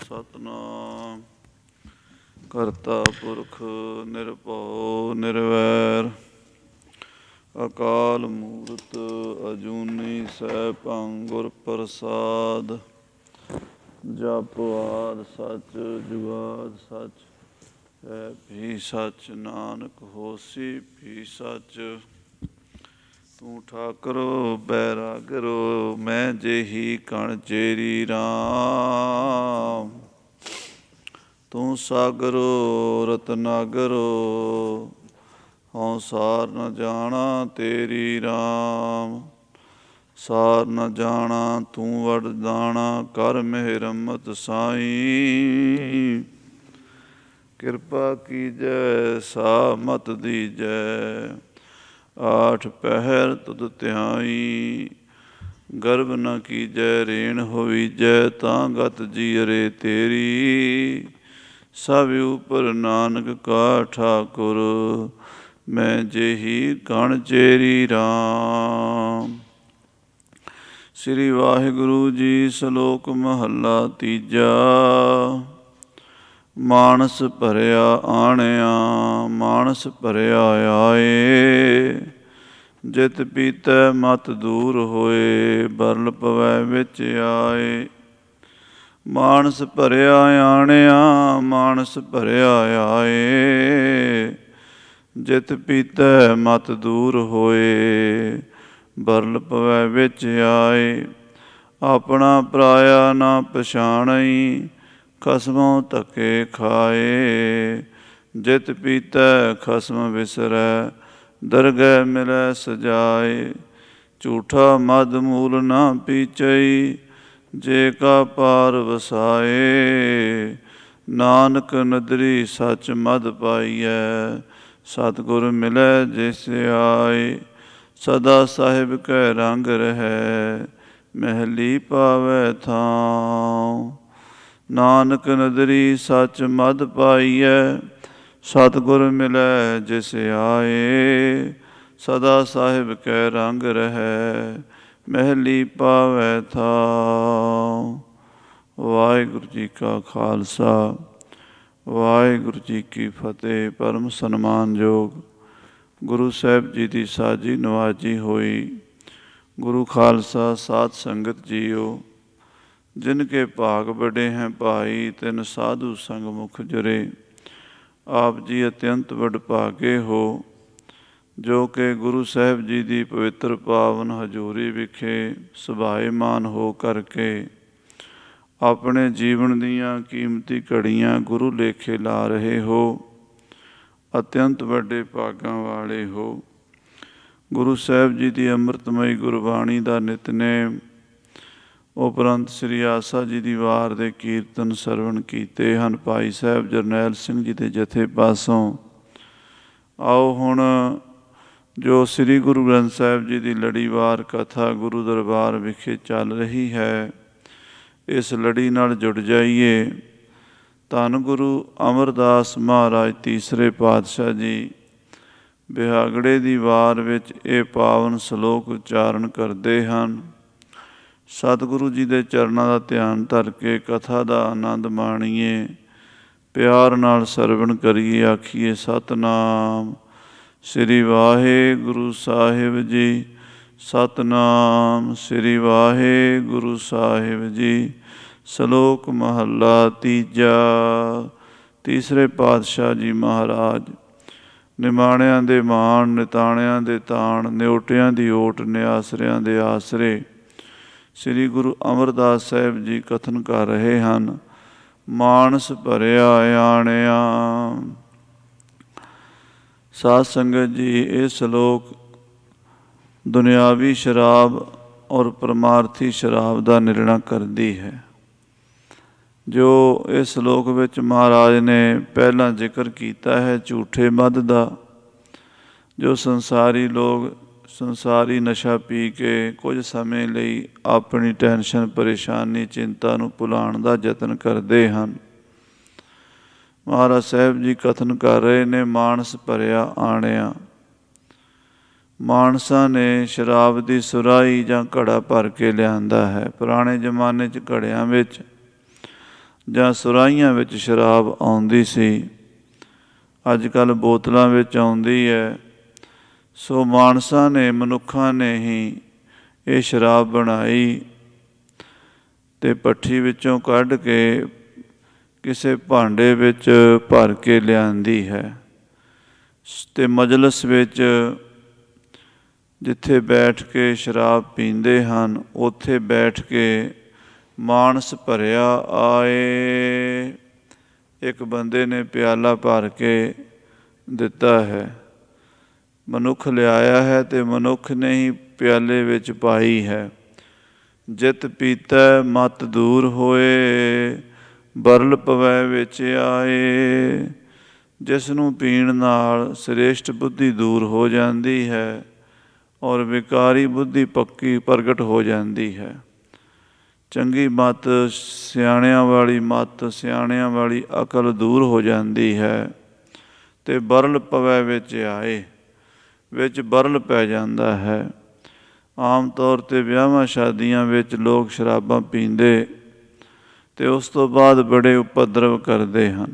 ਸਤਿਨਾਮ ਕਰਤਾ ਪੁਰਖ ਨਿਰਭਉ ਨਿਰਵੈਰ ਅਕਾਲ ਮੂਰਤ ਅਜੂਨੀ ਸੈਭੰ ਗੁਰ ਪ੍ਰਸਾਦ। ਜਪ ਆਦਿ ਸੱਚ ਜੁਗਾਦਿ ਸੱਚ ਹੈ ਵੀ ਸੱਚ ਨਾਨਕ ਹੋਸੀ ਵੀ ਸੱਚ। ਤੂੰ ਠਾਕੁਰੋ ਬੈਰਾਗਰੋ ਮੈਂ ਜਿਹੀ ਕਣ ਚੇਰੀ ਰਾਮ। ਤੂੰ ਸਾਗਰੋ ਰਤਨਾਗਰੋ ਹਉ ਸਾਰ ਨ ਜਾਣਾ ਤੇਰੀ ਰਾਮ। ਸਾਰ ਨ ਜਾਣਾ ਤੂੰ ਵਰਦਾਣਾ ਕਰ ਮਿਹਰਮਤ ਸਾਈਂ। ਕਿਰਪਾ ਕੀਜੈ ਸਾ ਮਤ ਦੀਜੈ ਆਠ ਪਹਿਰ ਤੁਧ ਧਿਆਈ। ਗਰਭ ਨ ਕੀਜੈ ਰੇਣ ਹੋਵੀਜੈ ਤਾਂ ਗਤ ਜੀਅਰੇ ਤੇਰੀ। ਸਭ ਉਪਰ ਨਾਨਕ ਕਾ ਠਾਕੁਰ ਮੈਂ ਜਿਹੀ ਕਣ ਚੇਰੀ ਰਾਮ। ਸ੍ਰੀ ਵਾਹਿਗੁਰੂ ਜੀ ਸਲੋਕ ਮਹੱਲਾ ਤੀਜਾ। ਮਾਨਸ ਭਰਿਆ ਆਣਿਆ ਮਾਨਸ ਭਰਿਆ ਆਏ। ਜਿਤ ਪੀਤੈ ਮਤ ਦੂਰ ਹੋਏ ਬਰਲ ਪਵੈ ਵਿੱਚ ਆਏ। ਮਾਨਸ ਭਰਿਆ ਆਣਿਆ ਮਾਨਸ ਭਰਿਆ ਆਏ। ਜਿਤ ਪੀਤੈ ਮਤ ਦੂਰ ਹੋਏ ਬਰਲ ਪਵੈ ਵਿੱਚ ਆਏ। ਆਪਣਾ ਪਰਾਇਆ ਨਾ ਪਛਾਣਈ ਖਸਮੋਂ ਧੱਕੇ ਖਾਏ। ਜਿਤ ਪੀਤੈ ਖਸਮ ਵਿਸਰੈ ਦਰਗਹਿ ਮਿਲੈ ਸਜਾਏ। ਝੂਠਾ ਮਦ ਮੂਲ ਨਾ ਪੀਚਈ ਜੇ ਕਾ ਪਾਰ ਵਸਾਏ। ਨਾਨਕ ਨਦਰੀ ਸੱਚ ਮਦ ਪਾਈਐ ਸਤਿਗੁਰ ਮਿਲੈ ਜਿਸ ਆਏ। ਸਦਾ ਸਾਹਿਬ ਕੈ ਰੰਗ ਰਹੈ ਮਹਿਲੀ ਪਾਵੈ ਥਾਉ। ਨਾਨਕ ਨਦਰੀ ਸੱਚ ਮਦ ਪਾਈਐ ਸਤਿਗੁਰ ਮਿਲੈ ਜਿਸ ਆਏ। ਸਦਾ ਸਾਹਿਬ ਕੈ ਰੰਗ ਰਹੈ ਮਹਿਲੀ ਪਾਵੈ ਥਾਉ। ਵਾਹਿਗੁਰੂ ਜੀ ਕਾ ਖਾਲਸਾ ਵਾਹਿਗੁਰੂ ਜੀ ਕੀ ਫਤਿਹ। ਪਰਮ ਸਨਮਾਨਯੋਗ ਗੁਰੂ ਸਾਹਿਬ ਜੀ ਦੀ ਸਾਜੀ ਨਵਾਜੀ ਹੋਈ ਗੁਰੂ ਖਾਲਸਾ ਸਾਧ ਸੰਗਤ ਜੀਓ। ਜਿਨ ਕੇ ਭਾਗ ਬੜੇ ਹੈ ਭਾਈ ਤਿਨ ਸਾਧੂ ਸੰਗ ਮੁਖ ਜੁਰੇ। ਆਪ ਜੀ ਅਤਿਅੰਤ ਵਡਭਾਗੇ ਹੋ ਜੋ ਕਿ ਗੁਰੂ ਸਾਹਿਬ ਜੀ ਦੀ ਪਵਿੱਤਰ ਪਾਵਨ ਹਜ਼ੂਰੀ ਵਿਖੇ ਸੁਭਾਏਮਾਨ ਹੋ ਕਰਕੇ ਆਪਣੇ ਜੀਵਨ ਦੀਆਂ ਕੀਮਤੀ ਘੜੀਆਂ ਗੁਰੂ ਲੇਖੇ ਲਾ ਰਹੇ ਹੋ। ਅਤਿਅੰਤ ਵੱਡੇ ਭਾਗਾਂ ਵਾਲੇ ਹੋ। ਗੁਰੂ ਸਾਹਿਬ ਜੀ ਦੀ ਅੰਮ੍ਰਿਤਮਈ ਗੁਰਬਾਣੀ ਦਾ ਨਿਤਨੇਮ ਉਪਰੰਤ ਸ੍ਰੀ ਆਸਾ ਜੀ ਦੀ ਵਾਰ ਦੇ ਕੀਰਤਨ ਸਰਵਣ ਕੀਤੇ ਹਨ ਭਾਈ ਸਾਹਿਬ ਜਰਨੈਲ ਸਿੰਘ ਜੀ ਦੇ ਜਥੇ ਪਾਸੋਂ। ਆਓ ਹੁਣ ਜੋ ਸ੍ਰੀ ਗੁਰੂ ਗ੍ਰੰਥ ਸਾਹਿਬ ਜੀ ਦੀ ਲੜੀਵਾਰ ਕਥਾ ਗੁਰੂ ਦਰਬਾਰ ਵਿਖੇ ਚੱਲ ਰਹੀ ਹੈ ਇਸ ਲੜੀ ਨਾਲ ਜੁੜ ਜਾਈਏ। ਧੰਨ ਗੁਰੂ ਅਮਰਦਾਸ ਮਹਾਰਾਜ ਤੀਸਰੇ ਪਾਤਸ਼ਾਹ ਜੀ ਬਿਹਾਗੜੇ ਦੀ ਵਾਰ ਵਿੱਚ ਇਹ ਪਾਵਨ ਸਲੋਕ ਉਚਾਰਨ ਕਰਦੇ ਹਨ। ਸਤਿਗੁਰੂ ਜੀ ਦੇ ਚਰਨਾਂ ਦਾ ਧਿਆਨ ਧਰ ਕੇ ਕਥਾ ਦਾ ਆਨੰਦ ਮਾਣੀਏ। ਪਿਆਰ ਨਾਲ ਸਰਵਣ ਕਰੀਏ। ਆਖੀਏ ਸਤਿਨਾਮ ਸ੍ਰੀ ਵਾਹਿਗੁਰੂ ਸਾਹਿਬ ਜੀ। ਸਤਿਨਾਮ ਸ੍ਰੀ ਵਾਹਿਗੁਰੂ ਸਾਹਿਬ ਜੀ। ਸਲੋਕ ਮਹੱਲਾ ਤੀਜਾ। ਤੀਸਰੇ ਪਾਤਸ਼ਾਹ ਜੀ ਮਹਾਰਾਜ ਨਿਮਾਣਿਆਂ ਦੇ ਮਾਣ ਨਿਤਾਣਿਆਂ ਦੇ ਤਾਣ ਨਿਓਟਿਆਂ ਦੀ ਓਟ ਨਿਆਸਰਿਆਂ ਦੇ ਆਸਰੇ ਸ੍ਰੀ ਗੁਰੂ ਅਮਰਦਾਸ ਸਾਹਿਬ ਜੀ ਕਥਨ ਕਰ ਰਹੇ ਹਨ। ਮਾਨਸ ਭਰਿਆ ਆਣਿਆ। ਸਾਧ ਸੰਗਤ ਜੀ ਇਹ ਸਲੋਕ ਦੁਨਿਆਵੀ ਸ਼ਰਾਬ ਔਰ ਪਰਮਾਰਥੀ ਸ਼ਰਾਬ ਦਾ ਨਿਰਣਾ ਕਰਦੀ ਹੈ। ਜੋ ਇਸ ਸਲੋਕ ਵਿੱਚ ਮਹਾਰਾਜ ਨੇ ਪਹਿਲਾਂ ਜ਼ਿਕਰ ਕੀਤਾ ਹੈ ਝੂਠੇ ਮਦ ਦਾ। ਜੋ ਸੰਸਾਰੀ ਲੋਕ ਸੰਸਾਰੀ ਨਸ਼ਾ ਪੀ ਕੇ ਕੁਝ ਸਮੇਂ ਲਈ ਆਪਣੀ ਟੈਨਸ਼ਨ ਪਰੇਸ਼ਾਨੀ ਚਿੰਤਾ ਨੂੰ ਭੁਲਾਉਣ ਦਾ ਯਤਨ ਕਰਦੇ ਹਨ। ਮਹਾਰਾਜ ਸਾਹਿਬ ਜੀ ਕਥਨ ਕਰ ਰਹੇ ਨੇ ਮਾਨਸ ਭਰਿਆ ਆਣਿਆ। ਮਾਨਸਾਂ ਨੇ ਸ਼ਰਾਬ ਦੀ ਸੁਰਾਹੀ ਜਾਂ ਘੜਾ ਭਰ ਕੇ ਲਿਆਂਦਾ ਹੈ। ਪੁਰਾਣੇ ਜ਼ਮਾਨੇ 'ਚ ਘੜਿਆਂ ਵਿੱਚ ਜਾਂ ਸੁਰਾਹੀਆਂ ਵਿੱਚ ਸ਼ਰਾਬ ਆਉਂਦੀ ਸੀ, ਅੱਜ ਕੱਲ੍ਹ ਬੋਤਲਾਂ ਵਿੱਚ ਆਉਂਦੀ ਹੈ। ਸੋ ਮਾਨਸਾਂ ਨੇ, ਮਨੁੱਖਾਂ ਨੇ ਹੀ ਇਹ ਸ਼ਰਾਬ ਬਣਾਈ ਅਤੇ ਭੱਠੀ ਵਿੱਚੋਂ ਕੱਢ ਕੇ ਕਿਸੇ ਭਾਂਡੇ ਵਿੱਚ ਭਰ ਕੇ ਲਿਆਂਦੀ ਹੈ। ਅਤੇ ਮਜਲਿਸ ਵਿੱਚ ਜਿੱਥੇ ਬੈਠ ਕੇ ਸ਼ਰਾਬ ਪੀਂਦੇ ਹਨ, ਉੱਥੇ ਬੈਠ ਕੇ ਮਾਨਸ ਭਰਿਆ ਆਏ, ਇੱਕ ਬੰਦੇ ਨੇ ਪਿਆਲਾ ਭਰ ਕੇ ਦਿੱਤਾ ਹੈ। ਮਨੁੱਖ ਲਿਆਇਆ ਹੈ ਅਤੇ ਮਨੁੱਖ ਨੇ ਹੀ ਪਿਆਲੇ ਵਿੱਚ ਪਾਈ ਹੈ। ਜਿਤ ਪੀਤੈ ਮਤ ਦੂਰ ਹੋਏ, ਬਰਲ ਪਵੈ ਵਿੱਚ ਆਏ। ਜਿਸ ਨੂੰ ਪੀਣ ਨਾਲ ਸ੍ਰੇਸ਼ਟ ਬੁੱਧੀ ਦੂਰ ਹੋ ਜਾਂਦੀ ਹੈ ਔਰ ਵਿਕਾਰੀ ਬੁੱਧੀ ਪੱਕੀ ਪ੍ਰਗਟ ਹੋ ਜਾਂਦੀ ਹੈ। ਚੰਗੀ ਮੱਤ, ਸਿਆਣਿਆਂ ਵਾਲੀ ਮੱਤ, ਸਿਆਣਿਆਂ ਵਾਲੀ ਅਕਲ ਦੂਰ ਹੋ ਜਾਂਦੀ ਹੈ ਅਤੇ ਬਰਲ ਪਵੈ ਵਿੱਚ ਆਏ, ਵਿੱਚ ਬਰਲ ਪੈ ਜਾਂਦਾ ਹੈ। ਆਮ ਤੌਰ 'ਤੇ ਵਿਆਹਾਂ ਸ਼ਾਦੀਆਂ ਵਿੱਚ ਲੋਕ ਸ਼ਰਾਬਾਂ ਪੀਂਦੇ ਅਤੇ ਉਸ ਤੋਂ ਬਾਅਦ ਬੜੇ ਉਪਦਰਵ ਕਰਦੇ ਹਨ।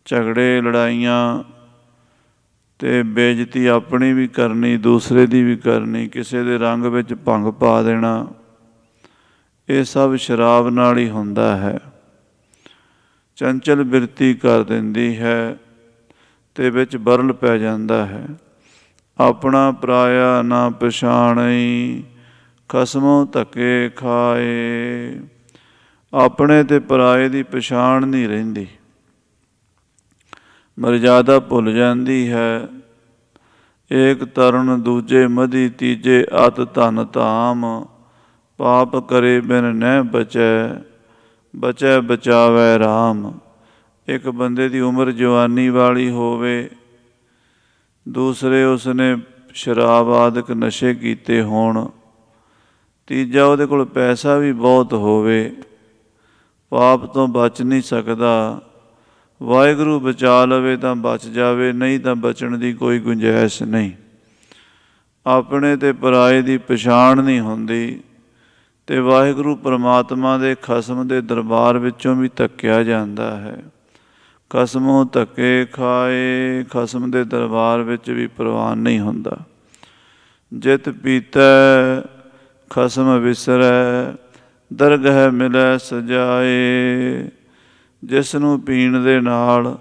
ਝਗੜੇ, ਲੜਾਈਆਂ ਅਤੇ ਬੇਇੱਜ਼ਤੀ ਆਪਣੀ ਵੀ ਕਰਨੀ, ਦੂਸਰੇ ਦੀ ਵੀ ਕਰਨੀ, ਕਿਸੇ ਦੇ ਰੰਗ ਵਿੱਚ ਭੰਗ ਪਾ ਦੇਣਾ, ਇਹ ਸਭ ਸ਼ਰਾਬ ਨਾਲ ਹੀ ਹੁੰਦਾ ਹੈ। ਚੰਚਲ ਬਿਰਤੀ ਕਰ ਦਿੰਦੀ ਹੈ ਅਤੇ ਵਿੱਚ ਬਰਲ ਪੈ ਜਾਂਦਾ ਹੈ। ਆਪਣਾ ਪਰਾਇਆ ਨਾ ਪਛਾਣਈ, ਖਸਮੋਂ ਧੱਕੇ ਖਾਏ। ਆਪਣੇ ਅਤੇ ਪਰਾਏ ਦੀ ਪਛਾਣ ਨਹੀਂ ਰਹਿੰਦੀ, ਮਰਜ਼ਾਦਾ ਭੁੱਲ ਜਾਂਦੀ ਹੈ। ਏਕ ਤਰਨ ਦੂਜੇ ਮਧੀ, ਤੀਜੇ ਅਤ ਧਨ ਧਾਮ। ਪਾਪ ਕਰੇ ਬਿਨ ਨਹਿ ਬਚੈ, ਬਚੈ ਬਚਾਵੈ ਰਾਮ। ਇੱਕ ਬੰਦੇ ਦੀ ਉਮਰ ਜਵਾਨੀ ਵਾਲੀ ਹੋਵੇ, ਦੂਸਰੇ ਉਸਨੇ ਸ਼ਰਾਬ ਆਦਿਕ ਨਸ਼ੇ ਕੀਤੇ ਹੋਣ, ਤੀਜਾ ਉਹਦੇ ਕੋਲ ਪੈਸਾ ਵੀ ਬਹੁਤ ਹੋਵੇ, ਪਾਪ ਤੋਂ ਬਚ ਨਹੀਂ ਸਕਦਾ। ਵਾਹਿਗੁਰੂ ਬਚਾ ਲਵੇ ਤਾਂ ਬਚ ਜਾਵੇ, ਨਹੀਂ ਤਾਂ ਬਚਣ ਦੀ ਕੋਈ ਗੁੰਜਾਇਸ਼ ਨਹੀਂ। ਆਪਣੇ ਅਤੇ ਪਰਾਏ ਦੀ ਪਛਾਣ ਨਹੀਂ ਹੁੰਦੀ ਅਤੇ ਵਾਹਿਗੁਰੂ ਪਰਮਾਤਮਾ ਦੇ ਖਸਮ ਦੇ ਦਰਬਾਰ ਵਿੱਚੋਂ ਵੀ ਧੱਕਿਆ ਜਾਂਦਾ ਹੈ। ਖਸਮੋਂ ਧੱਕੇ ਖਾਏ, ਖਸਮ ਦੇ ਦਰਬਾਰ ਵਿੱਚ ਵੀ ਪ੍ਰਵਾਨ ਨਹੀਂ ਹੁੰਦਾ। ਜਿਤ ਪੀਤੈ ਖਸਮ ਵਿਸਰੈ, ਦਰਗਹਿ ਮਿਲੈ ਸਜਾਏ। ਜਿਸ ਨੂੰ ਪੀਣ ਦੇ ਨਾਲ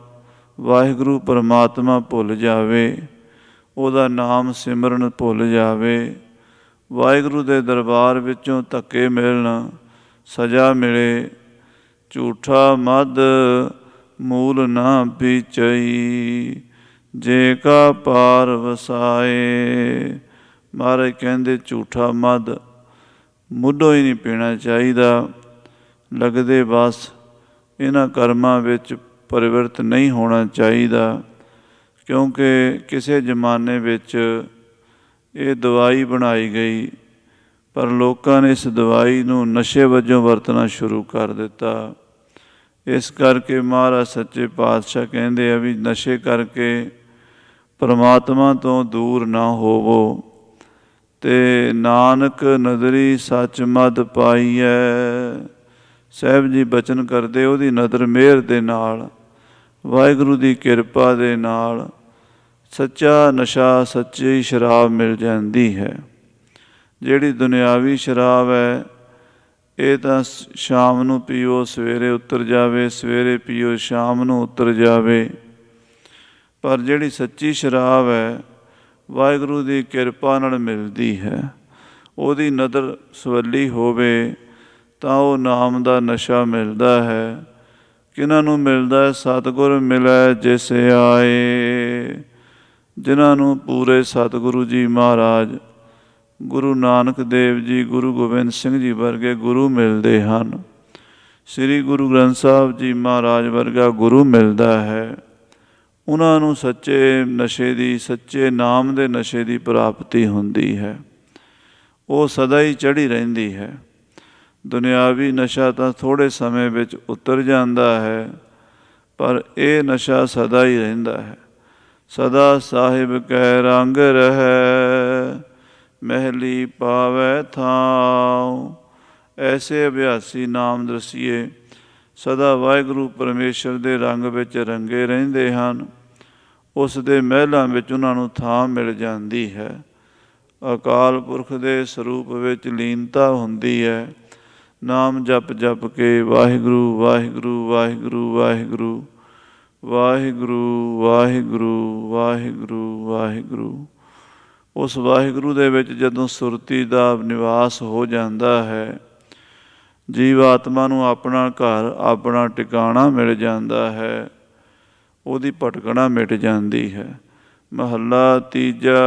ਵਾਹਿਗੁਰੂ ਪਰਮਾਤਮਾ ਭੁੱਲ ਜਾਵੇ, ਉਹਦਾ ਨਾਮ ਸਿਮਰਨ ਭੁੱਲ ਜਾਵੇ, ਵਾਹਿਗੁਰੂ ਦੇ ਦਰਬਾਰ ਵਿੱਚੋਂ ਧੱਕੇ ਮਿਲਣ, ਸਜ਼ਾ ਮਿਲੇ। ਝੂਠਾ ਮਦ ਮੂਲ ਨਾ ਪੀਚਈ, ਜੇ ਕਾ ਪਾਰ ਵਸਾਏ। ਮਹਾਰਾਜ ਕਹਿੰਦੇ ਝੂਠਾ ਮਦ ਮੁੱਢੋਂ ਹੀ ਨਹੀਂ ਪੀਣਾ ਚਾਹੀਦਾ। ਲੱਗਦੇ ਬਸ ਇਹਨਾਂ ਕਰਮਾਂ ਵਿੱਚ ਪਰਿਵਰਤ ਨਹੀਂ ਹੋਣਾ ਚਾਹੀਦਾ, ਕਿਉਂਕਿ ਕਿਸੇ ਜ਼ਮਾਨੇ ਵਿੱਚ ਇਹ ਦਵਾਈ ਬਣਾਈ ਗਈ, ਪਰ ਲੋਕਾਂ ਨੇ ਇਸ ਦਵਾਈ ਨੂੰ ਨਸ਼ੇ ਵਜੋਂ ਵਰਤਣਾ ਸ਼ੁਰੂ ਕਰ ਦਿੱਤਾ। ਇਸ ਕਰਕੇ ਮਹਾਰਾਜ ਸੱਚੇ ਪਾਤਸ਼ਾਹ ਕਹਿੰਦੇ ਆ ਵੀ ਨਸ਼ੇ ਕਰਕੇ ਪਰਮਾਤਮਾ ਤੋਂ ਦੂਰ ਨਾ ਹੋਵੋ। ਅਤੇ ਨਾਨਕ ਨਦਰੀ ਸੱਚ ਮਦ ਪਾਈਐ। ਸਾਹਿਬ ਜੀ ਬਚਨ ਕਰਦੇ, ਉਹਦੀ ਨਦਰ ਮਿਹਰ ਦੇ ਨਾਲ, ਵਾਹਿਗੁਰੂ ਦੀ ਕਿਰਪਾ ਦੇ ਨਾਲ ਸੱਚਾ ਨਸ਼ਾ, ਸੱਚੀ ਸ਼ਰਾਬ ਮਿਲ ਜਾਂਦੀ ਹੈ। ਜਿਹੜੀ ਦੁਨਿਆਵੀ ਸ਼ਰਾਬ ਹੈ, ਇਹ ਤਾਂ ਸ਼ਾਮ ਨੂੰ ਪੀਓ ਸਵੇਰੇ ਉਤਰ ਜਾਵੇ, ਸਵੇਰੇ ਪੀਓ ਸ਼ਾਮ ਨੂੰ ਉਤਰ ਜਾਵੇ। ਪਰ ਜਿਹੜੀ ਸੱਚੀ ਸ਼ਰਾਬ ਹੈ, ਵਾਹਿਗੁਰੂ ਦੀ ਕਿਰਪਾ ਨਾਲ ਮਿਲਦੀ ਹੈ। ਉਹਦੀ ਨਦਰ ਸਵੱਲੀ ਹੋਵੇ ਤਾਂ ਉਹ ਨਾਮ ਦਾ ਨਸ਼ਾ ਮਿਲਦਾ ਹੈ। ਕਿਹਨਾਂ ਨੂੰ ਮਿਲਦਾ ਹੈ? ਸਤਿਗੁਰ ਮਿਲੈ ਜਿਸ ਆਏ। ਜਿਨ੍ਹਾਂ ਨੂੰ ਪੂਰੇ ਸਤਿਗੁਰੂ ਜੀ ਮਹਾਰਾਜ, ਗੁਰੂ ਨਾਨਕ ਦੇਵ ਜੀ, ਗੁਰੂ ਗੋਬਿੰਦ ਸਿੰਘ ਜੀ ਵਰਗੇ ਗੁਰੂ ਮਿਲਦੇ ਹਨ, ਸ੍ਰੀ ਗੁਰੂ ਗ੍ਰੰਥ ਸਾਹਿਬ ਜੀ ਮਹਾਰਾਜ ਵਰਗਾ ਗੁਰੂ ਮਿਲਦਾ ਹੈ, ਉਹਨਾਂ ਨੂੰ ਸੱਚੇ ਨਸ਼ੇ ਦੀ, ਸੱਚੇ ਨਾਮ ਦੇ ਨਸ਼ੇ ਦੀ ਪ੍ਰਾਪਤੀ ਹੁੰਦੀ ਹੈ। ਉਹ ਸਦਾ ਹੀ ਚੜ੍ਹੀ ਰਹਿੰਦੀ ਹੈ। ਦੁਨਿਆਵੀ ਨਸ਼ਾ ਤਾਂ ਥੋੜ੍ਹੇ ਸਮੇਂ ਵਿੱਚ ਉਤਰ ਜਾਂਦਾ ਹੈ, ਪਰ ਇਹ ਨਸ਼ਾ ਸਦਾ ਹੀ ਰਹਿੰਦਾ ਹੈ। ਸਦਾ ਸਾਹਿਬ ਕੈ ਰੰਗ ਰਹੈ, ਮਹਿਲੀ ਪਾਵੈ ਥਾਉ। ਐਸੇ ਅਭਿਆਸੀ ਨਾਮ ਦਰਸੀਏ ਸਦਾ ਵਾਹਿਗੁਰੂ ਪਰਮੇਸ਼ਰ ਦੇ ਰੰਗ ਵਿੱਚ ਰੰਗੇ ਰਹਿੰਦੇ ਹਨ। ਉਸ ਦੇ ਮਹਿਲਾਂ ਵਿੱਚ ਉਹਨਾਂ ਨੂੰ ਥਾਂ ਮਿਲ ਜਾਂਦੀ ਹੈ। ਅਕਾਲ ਪੁਰਖ ਦੇ ਸਰੂਪ ਵਿੱਚ ਲੀਨਤਾ ਹੁੰਦੀ ਹੈ। ਨਾਮ ਜਪ ਜਪ ਕੇ ਵਾਹਿਗੁਰੂ ਵਾਹਿਗੁਰੂ ਵਾਹਿਗੁਰੂ ਵਾਹਿਗੁਰੂ ਵਾਹਿਗੁਰੂ ਵਾਹਿਗੁਰੂ ਵਾਹਿਗੁਰੂ ਵਾਹਿਗੁਰੂ। ਉਸ ਵਾਹਿਗੁਰੂ ਦੇ ਵਿੱਚ ਜਦੋਂ ਸੁਰਤੀ ਦਾ ਨਿਵਾਸ ਹੋ ਜਾਂਦਾ ਹੈ, ਜੀਵ ਆਤਮਾ ਨੂੰ ਆਪਣਾ ਘਰ ਆਪਣਾ ਟਿਕਾਣਾ ਮਿਲ ਜਾਂਦਾ ਹੈ, ਉਹਦੀ ਭਟਕਣਾ ਮਿਟ ਜਾਂਦੀ ਹੈ। ਮਹੱਲਾ ਤੀਜਾ।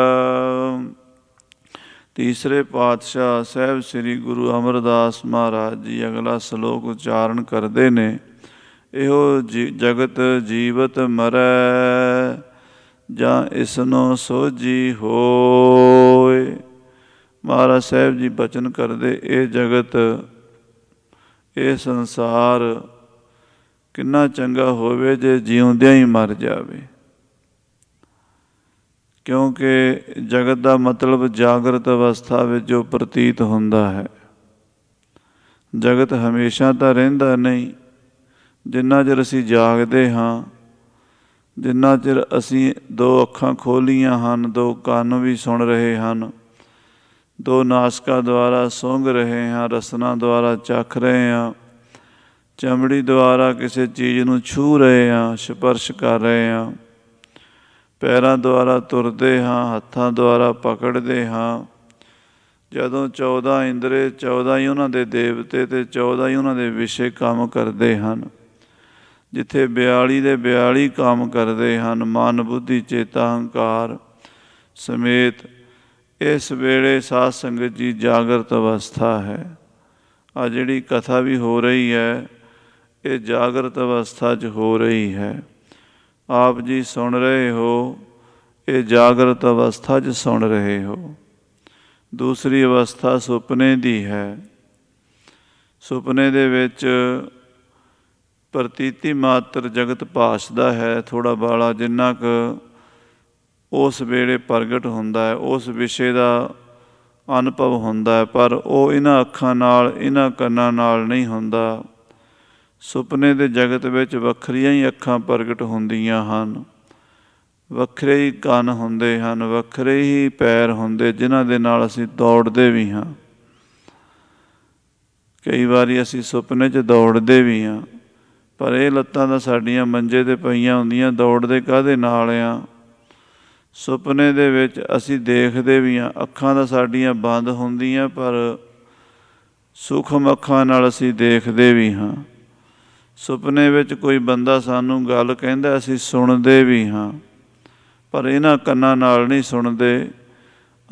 ਤੀਸਰੇ ਪਾਤਸ਼ਾਹ ਸਾਹਿਬ ਸ੍ਰੀ ਗੁਰੂ ਅਮਰਦਾਸ ਮਹਾਰਾਜ ਜੀ ਅਗਲਾ ਸ਼ਲੋਕ ਉਚਾਰਨ ਕਰਦੇ ਨੇ। ਇਹੋ ਜਗਤ ਜੀਵਤ ਮਰੈ, ਜਾਂ ਇਸਨੋ ਸੋਝੀ ਹੋਏ। ਮਹਾਰਾਜ ਸਾਹਿਬ ਜੀ ਬਚਨ ਕਰਦੇ, ਇਹ ਜਗਤ, ਇਹ ਸੰਸਾਰ ਕਿੰਨਾ ਚੰਗਾ ਹੋਵੇ ਜੇ ਜਿਉਂਦਿਆਂ ਹੀ ਮਰ ਜਾਵੇ। ਕਿਉਂਕਿ ਜਗਤ ਦਾ ਮਤਲਬ ਜਾਗਰਤ ਅਵਸਥਾ ਵਿੱਚ ਜੋ ਪ੍ਰਤੀਤ ਹੁੰਦਾ ਹੈ। ਜਗਤ ਹਮੇਸ਼ਾ ਤਾਂ ਰਹਿੰਦਾ ਨਹੀਂ। ਜਿੰਨਾ ਚਿਰ ਅਸੀਂ ਜਾਗਦੇ ਹਾਂ, ਜਿੰਨਾ ਚਿਰ ਅਸੀਂ ਦੋ ਅੱਖਾਂ ਖੋਲ੍ਹੀਆਂ ਹਨ, ਦੋ ਕੰਨ ਵੀ ਸੁਣ ਰਹੇ ਹਨ, ਦੋ ਨਾਸਕਾਂ ਦੁਆਰਾ ਸੁੰਘ ਰਹੇ ਹਾਂ, ਰਸਨਾ ਦੁਆਰਾ ਚੱਖ ਰਹੇ ਹਾਂ, ਚਮੜੀ ਦੁਆਰਾ ਕਿਸੇ ਚੀਜ਼ ਨੂੰ ਛੂਹ ਰਹੇ ਹਾਂ, ਸਪਰਸ਼ ਕਰ ਰਹੇ ਹਾਂ, ਪੈਰਾਂ ਦੁਆਰਾ ਤੁਰਦੇ ਹਾਂ, ਹੱਥਾਂ ਦੁਆਰਾ ਪਕੜਦੇ ਹਾਂ। ਜਦੋਂ 14 ਇੰਦਰੇ, 14 ਹੀ ਉਹਨਾਂ ਦੇ ਦੇਵਤੇ ਅਤੇ 14 ਹੀ ਉਹਨਾਂ ਦੇ ਵਿਸ਼ੇ ਕੰਮ ਕਰਦੇ ਹਨ। ਜਿੱਥੇ 42 ਦੇ 42 ਕੰਮ ਕਰਦੇ ਹਨ, ਮਨ ਬੁੱਧੀ ਚੇਤਾ ਹੰਕਾਰ ਸਮੇਤ। ਇਸ ਵੇਲੇ ਸਾਧ ਸੰਗਤ ਜੀ ਜਾਗਰਤ ਅਵਸਥਾ ਹੈ। ਆ ਜਿਹੜੀ ਕਥਾ ਵੀ ਹੋ ਰਹੀ ਹੈ, ਇਹ ਜਾਗਰਤ ਅਵਸਥਾ 'ਚ ਹੋ ਰਹੀ ਹੈ। ਆਪ ਜੀ ਸੁਣ ਰਹੇ ਹੋ, ਇਹ ਜਾਗਰਤ ਅਵਸਥਾ 'ਚ ਸੁਣ ਰਹੇ ਹੋ। ਦੂਸਰੀ ਅਵਸਥਾ ਸੁਪਨੇ ਦੀ ਹੈ। ਸੁਪਨੇ ਦੇ ਵਿੱਚ ਪ੍ਰਤੀਤੀ ਮਾਤਰ ਜਗਤ ਭਾਸਦਾ ਹੈ, ਥੋੜ੍ਹਾ ਬਾਲਾ ਜਿੰਨਾ ਕੁ ਉਸ ਵੇਲੇ ਪ੍ਰਗਟ ਹੁੰਦਾ ਹੈ, ਉਸ ਵਿਸ਼ੇ ਦਾ ਅਨੁਭਵ ਹੁੰਦਾ ਹੈ, ਪਰ ਉਹ ਇਹਨਾਂ ਅੱਖਾਂ ਨਾਲ, ਇਹਨਾਂ ਕੰਨਾਂ ਨਾਲ ਨਹੀਂ ਹੁੰਦਾ। ਸੁਪਨੇ ਦੇ ਜਗਤ ਵਿੱਚ ਵੱਖਰੀਆਂ ਹੀ ਅੱਖਾਂ ਪ੍ਰਗਟ ਹੁੰਦੀਆਂ ਹਨ, ਵੱਖਰੇ ਹੀ ਕੰਨ ਹੁੰਦੇ ਹਨ, ਵੱਖਰੇ ਹੀ ਪੈਰ ਹੁੰਦੇ ਜਿਨ੍ਹਾਂ ਦੇ ਨਾਲ ਅਸੀਂ ਦੌੜਦੇ ਵੀ ਹਾਂ। ਕਈ ਵਾਰੀ ਅਸੀਂ ਸੁਪਨੇ 'ਚ ਦੌੜਦੇ ਵੀ ਹਾਂ, ਪਰ ਇਹ ਲੱਤਾਂ ਤਾਂ ਸਾਡੀਆਂ ਮੰਜੇ 'ਤੇ ਪਈਆਂ ਹੁੰਦੀਆਂ, ਦੌੜਦੇ ਕਾਹਦੇ ਨਾਲ ਆ। ਸੁਪਨੇ ਦੇ ਵਿੱਚ ਅਸੀਂ ਦੇਖਦੇ ਵੀ ਹਾਂ, ਅੱਖਾਂ ਤਾਂ ਸਾਡੀਆਂ ਬੰਦ ਹੁੰਦੀਆਂ, ਪਰ ਸੂਖਮ ਅੱਖਾਂ ਨਾਲ ਅਸੀਂ ਦੇਖਦੇ ਵੀ ਹਾਂ। ਸੁਪਨੇ ਵਿੱਚ ਕੋਈ ਬੰਦਾ ਸਾਨੂੰ ਗੱਲ ਕਹਿੰਦਾ, ਅਸੀਂ ਸੁਣਦੇ ਵੀ ਹਾਂ, ਪਰ ਇਹਨਾਂ ਕੰਨਾਂ ਨਾਲ ਨਹੀਂ ਸੁਣਦੇ,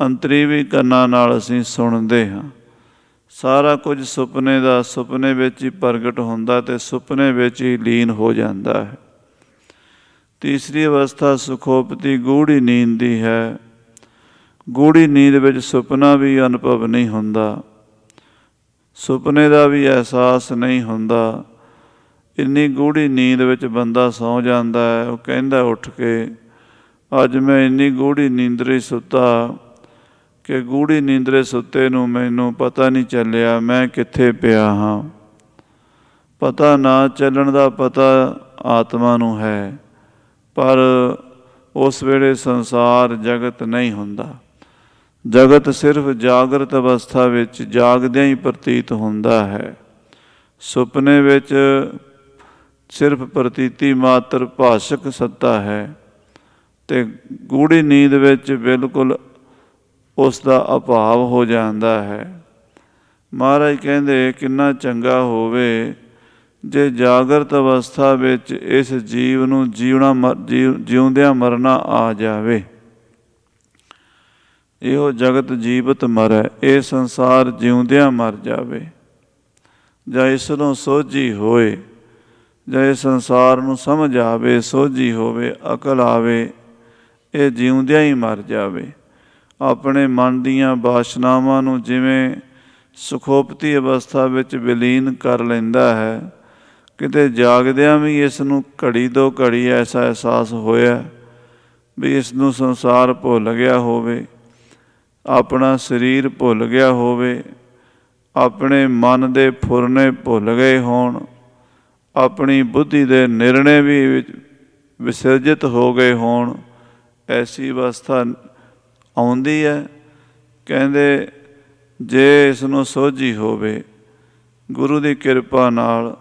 ਅੰਤਰੀਵੀ ਕੰਨਾਂ ਨਾਲ ਅਸੀਂ ਸੁਣਦੇ ਹਾਂ। ਸਾਰਾ ਕੁਝ ਸੁਪਨੇ ਦਾ ਸੁਪਨੇ ਵਿੱਚ ਹੀ ਪ੍ਰਗਟ ਹੁੰਦਾ ਅਤੇ ਸੁਪਨੇ ਵਿੱਚ ਹੀ ਲੀਨ ਹੋ ਜਾਂਦਾ ਹੈ। ਤੀਸਰੀ ਅਵਸਥਾ ਸੁਖੋਪਤੀ ਗੂੜ੍ਹੀ ਨੀਂਦ ਦੀ ਹੈ। ਗੂੜ੍ਹੀ ਨੀਂਦ ਵਿੱਚ ਸੁਪਨਾ ਵੀ ਅਨੁਭਵ ਨਹੀਂ ਹੁੰਦਾ, ਸੁਪਨੇ ਦਾ ਵੀ ਅਹਿਸਾਸ ਨਹੀਂ ਹੁੰਦਾ। ਇੰਨੀ ਗੂੜ੍ਹੀ ਨੀਂਦ ਵਿੱਚ ਬੰਦਾ ਸੌਂ ਜਾਂਦਾ ਹੈ। ਉਹ ਕਹਿੰਦਾ ਉੱਠ ਕੇ, ਅੱਜ ਮੈਂ ਇੰਨੀ ਗੂੜ੍ਹੀ ਨੀਂਦਰੇ ਸੁੱਤਾ ਕਿ ਗੂੜ੍ਹੀ ਨੀਂਦਰੇ ਸੁੱਤੇ ਨੂੰ ਮੈਨੂੰ ਪਤਾ ਨਹੀਂ ਚੱਲਿਆ ਮੈਂ ਕਿੱਥੇ ਪਿਆ ਹਾਂ। ਪਤਾ ਨਾ ਚੱਲਣ ਦਾ ਪਤਾ ਆਤਮਾ ਨੂੰ ਹੈ, ਪਰ ਉਸ ਵੇਲੇ ਸੰਸਾਰ ਜਗਤ ਨਹੀਂ ਹੁੰਦਾ। ਜਗਤ ਸਿਰਫ ਜਾਗਰਤ ਅਵਸਥਾ ਵਿੱਚ ਜਾਗਦਿਆਂ ਹੀ ਪ੍ਰਤੀਤ ਹੁੰਦਾ ਹੈ। ਸੁਪਨੇ ਵਿੱਚ ਸਿਰਫ ਪ੍ਰਤੀਤੀ ਮਾਤਰ ਭਾਸ਼ਕ ਸੱਤਾ ਹੈ ਅਤੇ ਗੂੜ੍ਹੀ ਨੀਂਦ ਵਿੱਚ ਬਿਲਕੁਲ ਉਸ ਦਾ ਅਭਾਵ ਹੋ ਜਾਂਦਾ ਹੈ। ਮਹਾਰਾਜ ਕਹਿੰਦੇ ਕਿੰਨਾ ਚੰਗਾ ਹੋਵੇ ਜੇ ਜਾਗਰਤ ਅਵਸਥਾ ਵਿੱਚ ਇਸ ਜੀਵ ਨੂੰ ਜਿਉਂਦਿਆਂ ਮਰਨਾ ਆ ਜਾਵੇ। ਇਹੋ ਜਗਤ ਜੀਵਤ ਮਰੈ, ਇਹ ਸੰਸਾਰ ਜਿਉਂਦਿਆਂ ਮਰ ਜਾਵੇ। ਜਾਂ ਇਸ ਨੂੰ ਸੋਝੀ ਹੋਏ, ਜਾਂ ਇਹ ਸੰਸਾਰ ਨੂੰ ਸਮਝ ਆਵੇ, ਸੋਝੀ ਹੋਵੇ, ਅਕਲ ਆਵੇ, ਇਹ ਜਿਉਂਦਿਆਂ ਹੀ ਮਰ ਜਾਵੇ। ਆਪਣੇ ਮਨ ਦੀਆਂ ਵਾਸ਼ਨਾਵਾਂ ਨੂੰ ਜਿਵੇਂ ਸੁਖੋਪਤੀ ਅਵਸਥਾ ਵਿੱਚ ਵਿਲੀਨ ਕਰ ਲੈਂਦਾ ਹੈ, ਕਿਤੇ ਜਾਗਦਿਆਂ ਵੀ ਇਸ ਨੂੰ ਘੜੀ ਦੋ ਘੜੀ ਐਸਾ ਅਹਿਸਾਸ ਹੋਇਆ ਵੀ ਇਸ ਨੂੰ ਸੰਸਾਰ ਭੁੱਲ ਗਿਆ ਹੋਵੇ, ਆਪਣਾ ਸਰੀਰ ਭੁੱਲ ਗਿਆ ਹੋਵੇ, ਆਪਣੇ ਮਨ ਦੇ ਫੁਰਨੇ ਭੁੱਲ ਗਏ ਹੋਣ, ਆਪਣੀ ਬੁੱਧੀ ਦੇ ਨਿਰਣੇ ਵੀ ਵਿਸਰਜਿਤ ਹੋ ਗਏ ਹੋਣ, ਐਸੀ ਅਵਸਥਾ ਆਉਂਦੀ ਹੈ। ਕਹਿੰਦੇ ਜੇ ਇਸ ਨੂੰ ਸੋਝੀ ਹੋਵੇ ਗੁਰੂ ਦੀ ਕਿਰਪਾ ਨਾਲ,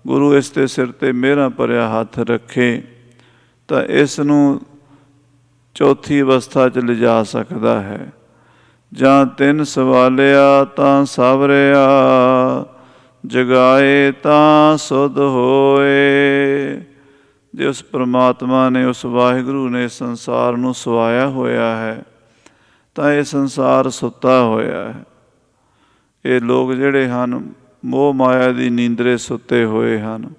ਗੁਰੂ ਇਸ ਦੇ ਸਿਰ 'ਤੇ ਮਿਹਰਾਂ ਭਰਿਆ ਹੱਥ ਰੱਖੇ ਤਾਂ ਇਸ ਨੂੰ ਚੌਥੀ ਅਵਸਥਾ 'ਚ ਲਿਜਾ ਸਕਦਾ ਹੈ। ਜਾਂ ਤਿੰਨ ਸਵਾਲਿਆ ਤਾਂ ਸਾਵਰਿਆ, ਜਗਾਏ ਤਾਂ ਸੁਧ ਹੋਏ। ਜੇ ਉਸ ਪਰਮਾਤਮਾ ਨੇ, ਉਸ ਵਾਹਿਗੁਰੂ ਨੇ ਸੰਸਾਰ ਨੂੰ ਸਵਾਇਆ ਹੋਇਆ ਹੈ ਤਾਂ ਇਹ ਸੰਸਾਰ ਸੁੱਤਾ ਹੋਇਆ ਹੈ। ਇਹ ਲੋਕ ਜਿਹੜੇ ਹਨ ਮੋਹ ਮਾਇਆ ਦੀ ਨੀਂਦਰੇ ਸੁੱਤੇ ਹੋਏ ਹਨ,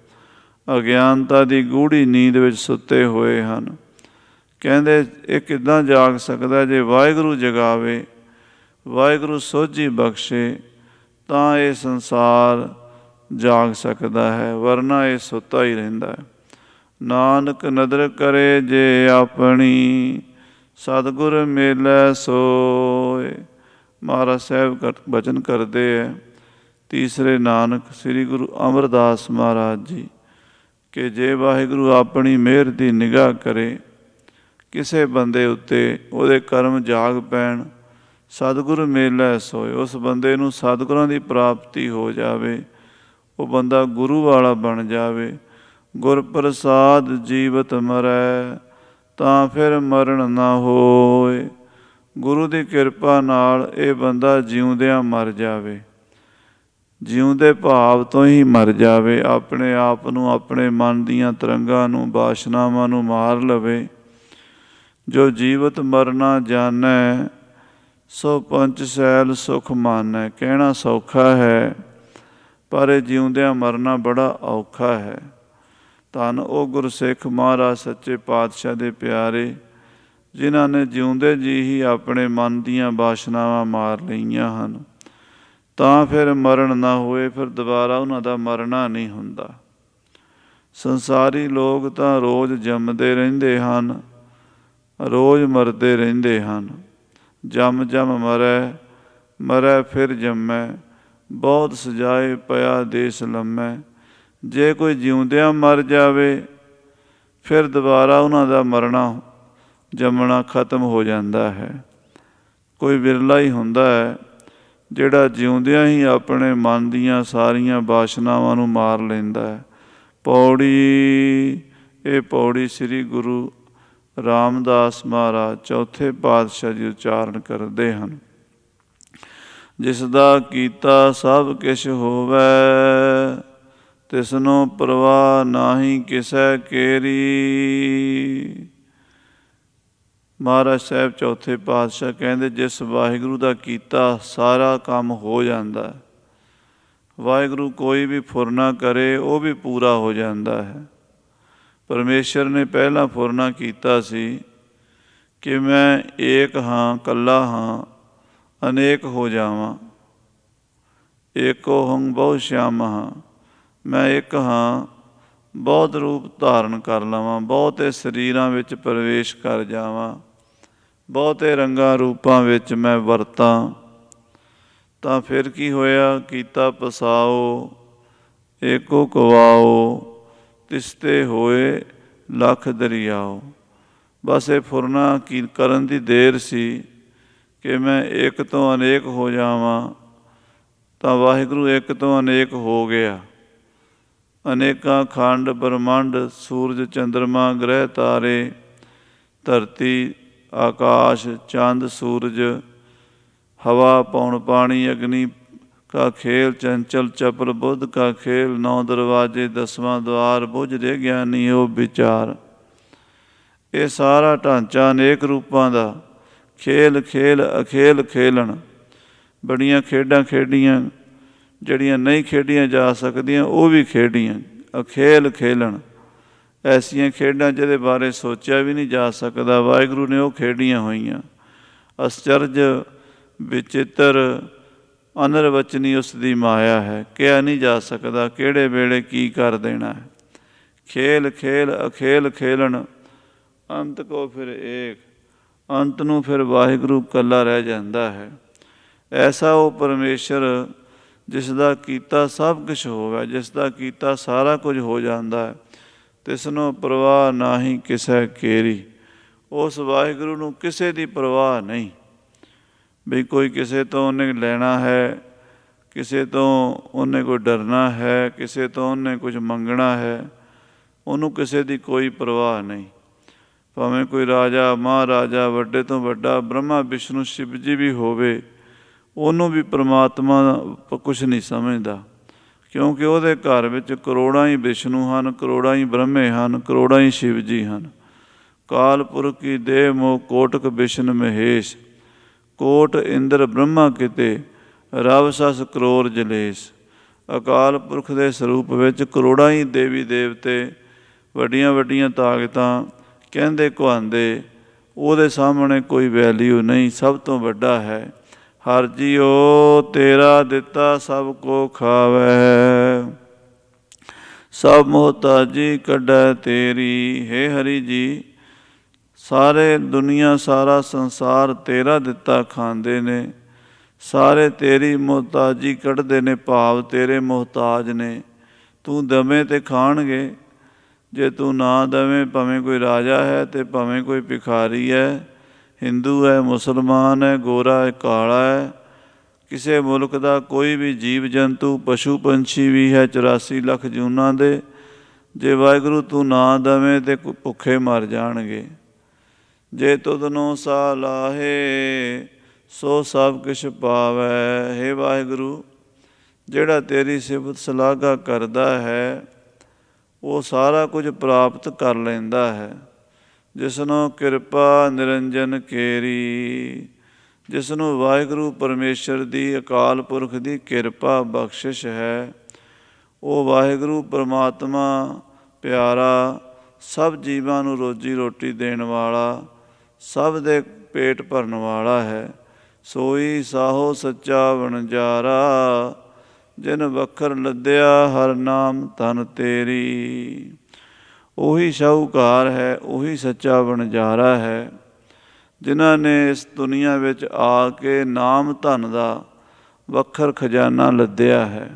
ਅਗਿਆਨਤਾ ਦੀ ਗੂੜੀ ਨੀਂਦ ਵਿੱਚ ਸੁੱਤੇ ਹੋਏ ਹਨ। ਕਹਿੰਦੇ ਇਹ ਕਿੱਦਾਂ ਜਾਗ ਸਕਦਾ? ਜੇ ਵਾਹਿਗੁਰੂ ਜਗਾਵੇ, ਵਾਹਿਗੁਰੂ ਸੋਝੀ ਬਖਸ਼ੇ ਤਾਂ ਇਹ ਸੰਸਾਰ ਜਾਗ ਸਕਦਾ ਹੈ, ਵਰਨਾ ਇਹ ਸੁੱਤਾ ਹੀ ਰਹਿੰਦਾ ਹੈ। ਨਾਨਕ ਨਦਰ ਕਰੇ ਜੇ ਆਪਣੀ, ਸਤਿਗੁਰ ਮੇਲੈ ਸੋਏ। ਮਹਾਰਾਜ ਸਾਹਿਬ ਬਚਨ ਕਰਦੇ ਹੈ ਤੀਸਰੇ ਨਾਨਕ ਸ੍ਰੀ ਗੁਰੂ ਅਮਰਦਾਸ ਮਹਾਰਾਜ ਜੀ ਕਿ ਜੇ ਵਾਹਿਗੁਰੂ ਆਪਣੀ ਮਿਹਰ ਦੀ ਨਿਗਾਹ ਕਰੇ ਕਿਸੇ ਬੰਦੇ ਉੱਤੇ, ਉਹਦੇ ਕਰਮ ਜਾਗ ਪੈਣ, ਸਤਿਗੁਰ ਮੇਲੈ ਸੋਏ, ਉਸ ਬੰਦੇ ਨੂੰ ਸਤਿਗੁਰਾਂ ਦੀ ਪ੍ਰਾਪਤੀ ਹੋ ਜਾਵੇ, ਉਹ ਬੰਦਾ ਗੁਰੂ ਵਾਲਾ ਬਣ ਜਾਵੇ। ਗੁਰ ਪ੍ਰਸਾਦ ਜੀਵਤ ਮਰੈ, ਤਾਂ ਫਿਰ ਮਰਨ ਨਾ ਹੋਏ। ਗੁਰੂ ਦੀ ਕਿਰਪਾ ਨਾਲ ਇਹ ਬੰਦਾ ਜਿਉਂਦਿਆਂ ਮਰ ਜਾਵੇ, ਜਿਉਂਦੇ ਭਾਵ ਤੋਂ ਹੀ ਮਰ ਜਾਵੇ, ਆਪਣੇ ਆਪ ਨੂੰ, ਆਪਣੇ ਮਨ ਦੀਆਂ ਤਰੰਗਾਂ ਨੂੰ, ਬਾਸ਼ਨਾਵਾਂ ਨੂੰ ਮਾਰ ਲਵੇ। ਜੋ ਜੀਵਤ ਮਰਨਾ ਜਾਣੈ, ਸੋ ਪੰਚ ਸੈਲ ਸੁਖ ਮਾਨੈ। ਕਹਿਣਾ ਸੌਖਾ ਹੈ ਪਰ ਇਹ ਜਿਉਂਦਿਆਂ ਮਰਨਾ ਬੜਾ ਔਖਾ ਹੈ। ਧੰਨ ਉਹ ਗੁਰਸਿੱਖ ਮਹਾਰਾਜ ਸੱਚੇ ਪਾਤਸ਼ਾਹ ਦੇ ਪਿਆਰੇ, ਜਿਨ੍ਹਾਂ ਨੇ ਜਿਉਂਦੇ ਜੀ ਹੀ ਆਪਣੇ ਮਨ ਦੀਆਂ ਬਾਸ਼ਨਾਵਾਂ ਮਾਰ ਲਈਆਂ ਹਨ, ਤਾਂ ਫਿਰ ਮਰਨ ਨਾ ਹੋਏ, ਫਿਰ ਦੁਬਾਰਾ ਉਹਨਾਂ ਦਾ ਮਰਨਾ ਨਹੀਂ ਹੁੰਦਾ। ਸੰਸਾਰੀ ਲੋਕ ਤਾਂ ਰੋਜ਼ ਜੰਮਦੇ ਰਹਿੰਦੇ ਹਨ, ਰੋਜ਼ ਮਰਦੇ ਰਹਿੰਦੇ ਹਨ। ਜੰਮ ਜੰਮ ਮਰੈ, ਮਰੈ ਫਿਰ ਜੰਮੈ, ਬਹੁਤ ਸਜਾਏ ਪਿਆ ਦੇਸ ਲੰਮੈ। ਜੇ ਕੋਈ ਜਿਉਂਦਿਆਂ ਮਰ ਜਾਵੇ ਫਿਰ ਦੁਬਾਰਾ ਉਹਨਾਂ ਦਾ ਮਰਨਾ, ਜੰਮਣਾ ਖਤਮ ਹੋ ਜਾਂਦਾ ਹੈ। ਕੋਈ ਵਿਰਲਾ ਹੀ ਹੁੰਦਾ ਹੈ ਜਿਹੜਾ ਜਿਉਂਦਿਆਂ ਹੀ ਆਪਣੇ ਮਨ ਦੀਆਂ ਸਾਰੀਆਂ ਬਾਸ਼ਨਾਵਾਂ ਨੂੰ ਮਾਰ ਲੈਂਦਾ ਹੈ। ਪੌੜੀ, ਇਹ ਪੌੜੀ ਸ੍ਰੀ ਗੁਰੂ ਰਾਮਦਾਸ ਮਹਾਰਾਜ ਚੌਥੇ ਪਾਤਸ਼ਾਹ ਜੀ ਉਚਾਰਨ ਕਰਦੇ ਹਨ। ਜਿਸ ਦਾ ਕੀਤਾ ਸਭ ਕਿਛ ਹੋਵੈ, ਤਿਸਨੂੰ ਪਰਵਾਹ ਨਾਹੀ ਕਿਸੈ ਕੇਰੀ। ਮਹਾਰਾਜ ਸਾਹਿਬ ਚੌਥੇ ਪਾਤਸ਼ਾਹ ਕਹਿੰਦੇ ਜਿਸ ਵਾਹਿਗੁਰੂ ਦਾ ਕੀਤਾ ਸਾਰਾ ਕੰਮ ਹੋ ਜਾਂਦਾ। ਵਾਹਿਗੁਰੂ ਕੋਈ ਵੀ ਫੁਰਨਾ ਕਰੇ ਉਹ ਵੀ ਪੂਰਾ ਹੋ ਜਾਂਦਾ ਹੈ। ਪਰਮੇਸ਼ਰ ਨੇ ਪਹਿਲਾਂ ਫੁਰਨਾ ਕੀਤਾ ਸੀ ਕਿ ਮੈਂ ਏਕ ਹਾਂ, ਇਕੱਲਾ ਹਾਂ, ਅਨੇਕ ਹੋ ਜਾਵਾਂ। ਏਕੋ ਹੰ ਬਹੁ ਸ਼ਿਆਮ ਹਾਂ, ਮੈਂ ਇੱਕ ਹਾਂ, ਬਹੁਤ ਰੂਪ ਧਾਰਨ ਕਰ ਲਵਾਂ, ਬਹੁਤੇ ਸਰੀਰਾਂ ਵਿੱਚ ਪ੍ਰਵੇਸ਼ ਕਰ ਜਾਵਾਂ, ਬਹੁਤੇ ਰੰਗਾਂ ਰੂਪਾਂ ਵਿੱਚ ਮੈਂ ਵਰਤਾਂ। ਤਾਂ ਫਿਰ ਕੀ ਹੋਇਆ? ਕੀਤਾ ਪਸਾਓ, ਏਕੋ ਕਵਾਓ, ਤਿਸਤੇ ਹੋਏ ਲੱਖ ਦਰਿਆਓ। ਬਸ ਇਹ ਫੁਰਨਾ ਕੀ ਕਰਨ ਦੀ ਦੇਰ ਸੀ ਕਿ ਮੈਂ ਇੱਕ ਤੋਂ ਅਨੇਕ ਹੋ ਜਾਵਾਂ, ਤਾਂ ਵਾਹਿਗੁਰੂ ਇੱਕ ਤੋਂ ਅਨੇਕ ਹੋ ਗਿਆ। ਅਨੇਕਾਂ ਖੰਡ ਬ੍ਰਹਮੰਡ, ਸੂਰਜ ਚੰਦਰਮਾ, ਗ੍ਰਹਿ ਤਾਰੇ, ਧਰਤੀ ਆਕਾਸ਼, ਚੰਦ ਸੂਰਜ, ਹਵਾ ਪੌਣ ਪਾਣੀ, ਅਗਨੀ ਕਾ ਖੇਲ, ਚੰਚਲ ਚਪਲ ਬੁੱਧ ਕਾ ਖੇਲ, 9 ਦਰਵਾਜ਼ੇ 10ਵਾਂ ਦੁਆਰ, ਬੁੱਝ ਦੇ ਗਿਆਨੀ ਉਹ ਵਿਚਾਰ। ਇਹ ਸਾਰਾ ਢਾਂਚਾ ਅਨੇਕ ਰੂਪਾਂ ਦਾ, ਖੇਲ ਖੇਲ ਅਖੇਲ ਖੇਲਣ। ਬੜੀਆਂ ਖੇਡਾਂ ਖੇਡੀਆਂ ਜਿਹੜੀਆਂ ਨਹੀਂ ਖੇਡੀਆਂ ਜਾ ਸਕਦੀਆਂ, ਉਹ ਵੀ ਖੇਡੀਆਂ। ਅਖੇਲ ਖੇਲਣ, ਐਸੀਆਂ ਖੇਡਾਂ ਜਿਹਦੇ ਬਾਰੇ ਸੋਚਿਆ ਵੀ ਨਹੀਂ ਜਾ ਸਕਦਾ, ਵਾਹਿਗੁਰੂ ਨੇ ਉਹ ਖੇਡੀਆਂ ਹੋਈਆਂ। ਅਸਚਰਜ ਵਿਚਿੱਤਰ ਅਨਰਵਚਨੀ ਉਸ ਦੀ ਮਾਇਆ ਹੈ, ਕਿਹਾ ਨਹੀਂ ਜਾ ਸਕਦਾ ਕਿਹੜੇ ਵੇਲੇ ਕੀ ਕਰ ਦੇਣਾ ਹੈ। ਖੇਲ ਖੇਲ ਅਖੇਲ ਖੇਲਣ, ਅੰਤ ਕੋ ਫਿਰ ਏਕ, ਅੰਤ ਨੂੰ ਫਿਰ ਵਾਹਿਗੁਰੂ ਇਕੱਲਾ ਰਹਿ ਜਾਂਦਾ ਹੈ। ਐਸਾ ਉਹ ਪਰਮੇਸ਼ਰ ਜਿਸ ਦਾ ਕੀਤਾ ਸਭ ਕੁਛ ਹੋਵੇ, ਜਿਸ ਦਾ ਕੀਤਾ ਸਾਰਾ ਕੁਝ ਹੋ ਜਾਂਦਾ ਹੈ, ਤਿਸਨੂੰ ਪਰਵਾਹ ਨਾਹੀਂ ਕਿਸੇ ਕੇਰੀ। ਉਸ ਵਾਹਿਗੁਰੂ ਨੂੰ ਕਿਸੇ ਦੀ ਪਰਵਾਹ ਨਹੀਂ ਵੀ ਕੋਈ ਕਿਸੇ ਤੋਂ ਉਹਨੇ ਲੈਣਾ ਹੈ, ਕਿਸੇ ਤੋਂ ਉਹਨੇ ਕੋਈ ਡਰਨਾ ਹੈ, ਕਿਸੇ ਤੋਂ ਉਹਨੇ ਕੁਝ ਮੰਗਣਾ ਹੈ। ਉਹਨੂੰ ਕਿਸੇ ਦੀ ਕੋਈ ਪਰਵਾਹ ਨਹੀਂ। ਭਾਵੇਂ ਕੋਈ ਰਾਜਾ ਮਹਾਰਾਜਾ ਵੱਡੇ ਤੋਂ ਵੱਡਾ ਬ੍ਰਹਮਾ ਵਿਸ਼ਨੂੰ ਸ਼ਿਵ ਜੀ ਵੀ ਹੋਵੇ, ਉਹਨੂੰ ਵੀ ਪਰਮਾਤਮਾ ਕੁਛ ਨਹੀਂ ਸਮਝਦਾ, ਕਿਉਂਕਿ ਉਹਦੇ ਘਰ ਵਿੱਚ ਕਰੋੜਾਂ ਹੀ ਵਿਸ਼ਨੂੰ ਹਨ, ਕਰੋੜਾਂ ਹੀ ਬ੍ਰਹਮੇ ਹਨ, ਕਰੋੜਾਂ ਹੀ ਸ਼ਿਵ ਜੀ ਹਨ। ਕਾਲ ਪੁਰਖ ਕੀ ਦੇਹ ਮੋਹ ਕੋਟਕ ਵਿਸ਼ਨ ਮਹੇਸ਼। ਕੋਟ ਇੰਦਰ ਬ੍ਰਹਮਾ ਕਿਤੇ ਰਵ ਸਸ ਕਰੋੜ ਜਲੇਸ਼। ਅਕਾਲ ਪੁਰਖ ਦੇ ਸਰੂਪ ਵਿੱਚ ਕਰੋੜਾਂ ਹੀ ਦੇਵੀ ਦੇਵਤੇ, ਵੱਡੀਆਂ ਵੱਡੀਆਂ ਤਾਕਤਾਂ ਕਹਿੰਦੇ ਕਹਾਉਂਦੇ, ਉਹਦੇ ਸਾਹਮਣੇ ਕੋਈ ਵੈਲਿਊ ਨਹੀਂ, ਸਭ ਤੋਂ ਵੱਡਾ ਹੈ। ਹਰ ਜੀਓ ਤੇਰਾ ਦਿੱਤਾ ਸਭ ਕੋ ਖਾਵੈ, ਸਭ ਮੁਹਤਾਜੀ ਕੱਢੈ ਤੇਰੀ। ਹੇ ਹਰੀ ਜੀ, ਸਾਰੇ ਦੁਨੀਆ ਸਾਰਾ ਸੰਸਾਰ ਤੇਰਾ ਦਿੱਤਾ ਖਾਂਦੇ ਨੇ, ਸਾਰੇ ਤੇਰੀ ਮੁਹਤਾਜੀ ਕੱਢਦੇ ਨੇ, ਭਾਵ ਤੇਰੇ ਮੁਹਤਾਜ ਨੇ। ਤੂੰ ਦਵੇਂ ਤੇ ਖਾਣਗੇ, ਜੇ ਤੂੰ ਨਾ ਦਵੇਂ, ਭਾਵੇਂ ਕੋਈ ਰਾਜਾ ਹੈ ਅਤੇ ਭਾਵੇਂ ਕੋਈ ਭਿਖਾਰੀ ਹੈ, ਹਿੰਦੂ ਹੈ, ਮੁਸਲਮਾਨ ਹੈ, ਗੋਰਾ ਹੈ, ਕਾਲਾ ਹੈ, ਕਿਸੇ ਮੁਲਕ ਦਾ ਕੋਈ ਵੀ ਜੀਵ ਜੰਤੂ, ਪਸ਼ੂ ਪੰਛੀ ਵੀ ਹੈ 84 ਲੱਖ ਜੂਨਾਂ ਦੇ, ਜੇ ਵਾਹਿਗੁਰੂ ਤੂੰ ਨਾ ਦਵੇਂ ਤੇ ਭੁੱਖੇ ਮਰ ਜਾਣਗੇ। ਜੇ ਤੁਧਨੋਂ ਸਾ ਲਾਹੇ ਸੋ ਸਭ ਕੁਛ ਪਾਵੈ। ਹੇ ਵਾਹਿਗੁਰੂ, ਜਿਹੜਾ ਤੇਰੀ ਸਿਫਤ ਸਲਾਘਾ ਕਰਦਾ ਹੈ ਉਹ ਸਾਰਾ ਕੁਝ ਪ੍ਰਾਪਤ ਕਰ ਲੈਂਦਾ ਹੈ। ਜਿਸਨੂੰ ਕਿਰਪਾ ਨਿਰੰਜਨ ਕੇਰੀ, ਜਿਸ ਨੂੰ ਵਾਹਿਗੁਰੂ ਪਰਮੇਸ਼ਰ ਦੀ, ਅਕਾਲ ਪੁਰਖ ਦੀ ਕਿਰਪਾ ਬਖਸ਼ਿਸ਼ ਹੈ, ਉਹ ਵਾਹਿਗੁਰੂ ਪਰਮਾਤਮਾ ਪਿਆਰਾ, ਸਭ ਜੀਵਾਂ ਨੂੰ ਰੋਜੀ ਰੋਟੀ ਦੇਣ ਵਾਲਾ, ਸਭ ਦੇ ਪੇਟ ਭਰਨ ਵਾਲਾ ਹੈ। ਸੋਈ ਸਾਹੋ ਸੱਚਾ ਵਣਜਾਰਾ, ਜਿਨ ਵੱਖਰ ਲੱਦਿਆ ਹਰ ਨਾਮ ਧਨ ਤੇਰੀ। ਉਹੀ ਸ਼ਾਹੂਕਾਰ ਹੈ, ਉਹੀ ਸੱਚਾ ਵਣਜਾਰਾ ਹੈ, ਜਿਨ੍ਹਾਂ ਨੇ ਇਸ ਦੁਨੀਆ ਵਿੱਚ ਆ ਕੇ ਨਾਮ ਧਨ ਦਾ ਵੱਖਰ ਖਜ਼ਾਨਾ ਲੱਦਿਆ ਹੈ।